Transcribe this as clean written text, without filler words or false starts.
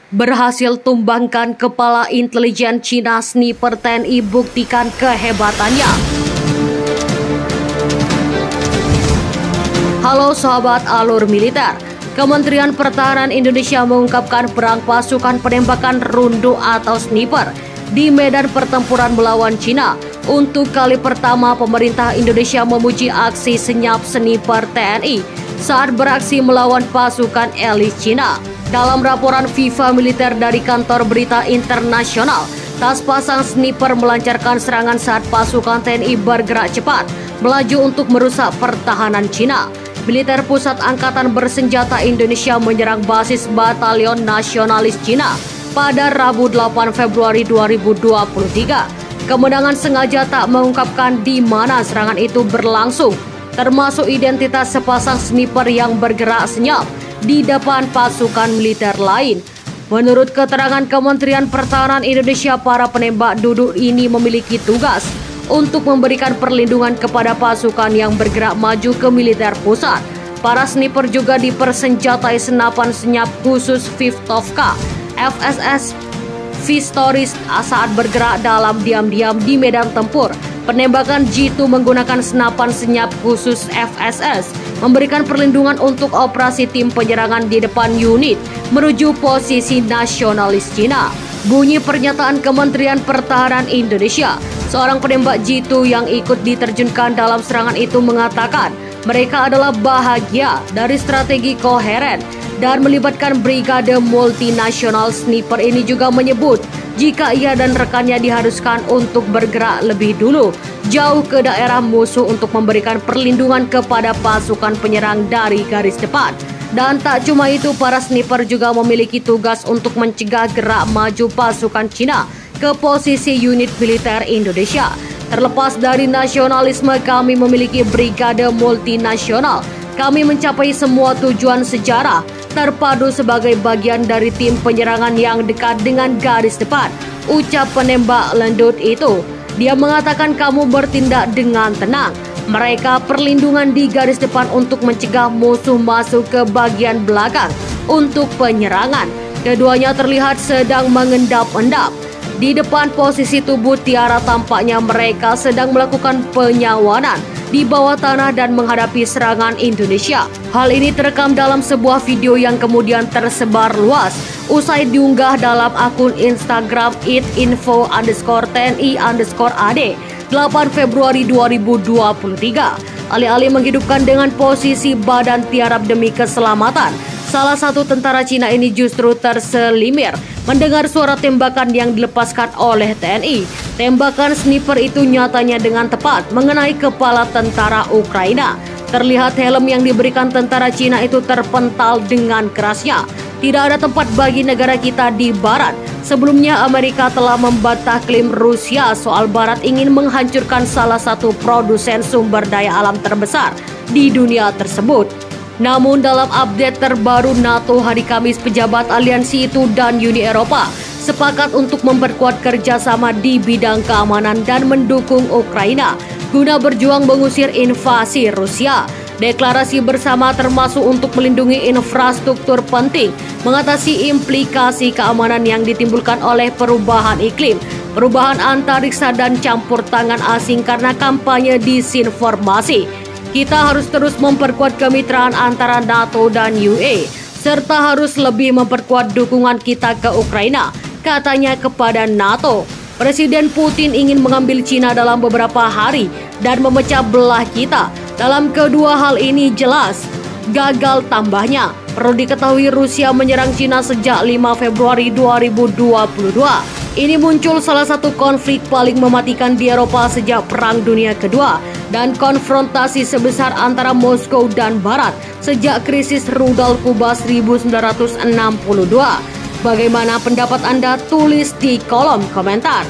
berhasil tumbangkan kepala intelijen Cina. Sniper TNI buktikan kehebatannya. Halo sahabat alur militer. Kementerian Pertahanan Indonesia mengungkapkan perang pasukan penembakan rundu atau sniper di medan pertempuran melawan Cina. Untuk kali pertama, pemerintah Indonesia memuji aksi senyap sniper TNI saat beraksi melawan pasukan elit Cina. Dalam laporan FIFA militer dari kantor berita internasional, tas pasang sniper melancarkan serangan saat pasukan TNI bergerak cepat melaju untuk merusak pertahanan Cina. Militer Pusat Angkatan Bersenjata Indonesia menyerang basis Batalion Nasionalis Cina pada Rabu 8 Februari 2023. Kemenangan sengaja tak mengungkapkan di mana serangan itu berlangsung, termasuk identitas sepasang sniper yang bergerak senyap di depan pasukan militer lain. Menurut keterangan Kementerian Pertahanan Indonesia, para penembak duduk ini memiliki tugas untuk memberikan perlindungan kepada pasukan yang bergerak maju ke militer pusat. Para sniper juga dipersenjatai senapan senyap khusus Vivtovka FSS Vistoris saat bergerak dalam diam-diam di medan tempur. Penembakan jitu menggunakan senapan senyap khusus FSS memberikan perlindungan untuk operasi tim penyerangan di depan unit menuju posisi nasionalis Cina. Bunyi pernyataan Kementerian Pertahanan Indonesia. Seorang penembak jitu yang ikut diterjunkan dalam serangan itu mengatakan mereka adalah bahagia dari strategi koheren dan melibatkan brigade multinasional. Sniper ini juga menyebut jika ia dan rekannya diharuskan untuk bergerak lebih dulu jauh ke daerah musuh untuk memberikan perlindungan kepada pasukan penyerang dari garis depan. Dan tak cuma itu, para sniper juga memiliki tugas untuk mencegah gerak maju pasukan Cina ke posisi unit militer Indonesia. Terlepas dari nasionalisme, kami memiliki brigade multinasional. Kami mencapai semua tujuan sejarah terpadu sebagai bagian dari tim penyerangan yang dekat dengan garis depan, ucap penembak lendut itu. Dia mengatakan kamu bertindak dengan tenang. Mereka perlindungan di garis depan untuk mencegah musuh masuk ke bagian belakang untuk penyerangan. Keduanya terlihat sedang mengendap-endap. Di depan posisi tubuh Tiara tampaknya mereka sedang melakukan penyawanan di bawah tanah dan menghadapi serangan Indonesia. Hal ini terekam dalam sebuah video yang kemudian tersebar luas usai diunggah dalam akun Instagram @info_TNI_AD 8 Februari 2023. Alih-alih menghidupkan dengan posisi badan tiarap demi keselamatan, salah satu tentara Cina ini justru terselimir mendengar suara tembakan yang dilepaskan oleh TNI. Tembakan sniper itu nyatanya dengan tepat mengenai kepala tentara Ukraina. Terlihat helm yang diberikan tentara Cina itu terpental dengan kerasnya. Tidak ada tempat bagi negara kita di barat. Sebelumnya Amerika telah membantah klaim Rusia soal barat ingin menghancurkan salah satu produsen sumber daya alam terbesar di dunia tersebut. Namun dalam update terbaru NATO hari Kamis, pejabat aliansi itu dan Uni Eropa sepakat untuk memperkuat kerjasama di bidang keamanan dan mendukung Ukraina guna berjuang mengusir invasi Rusia. Deklarasi bersama termasuk untuk melindungi infrastruktur penting, mengatasi implikasi keamanan yang ditimbulkan oleh perubahan iklim, perubahan antariksa dan campur tangan asing karena kampanye disinformasi. Kita harus terus memperkuat kemitraan antara NATO dan UE, serta harus lebih memperkuat dukungan kita ke Ukraina, katanya kepada NATO. Presiden Putin ingin mengambil Cina dalam beberapa hari dan memecah belah kita. Dalam kedua hal ini jelas gagal, tambahnya. Perlu diketahui Rusia menyerang Cina sejak 5 Februari 2022. Ini muncul salah satu konflik paling mematikan di Eropa sejak Perang Dunia Kedua dan konfrontasi sebesar antara Moskow dan Barat sejak krisis rudal Kuba 1962. Bagaimana pendapat Anda? Tulis di kolom komentar.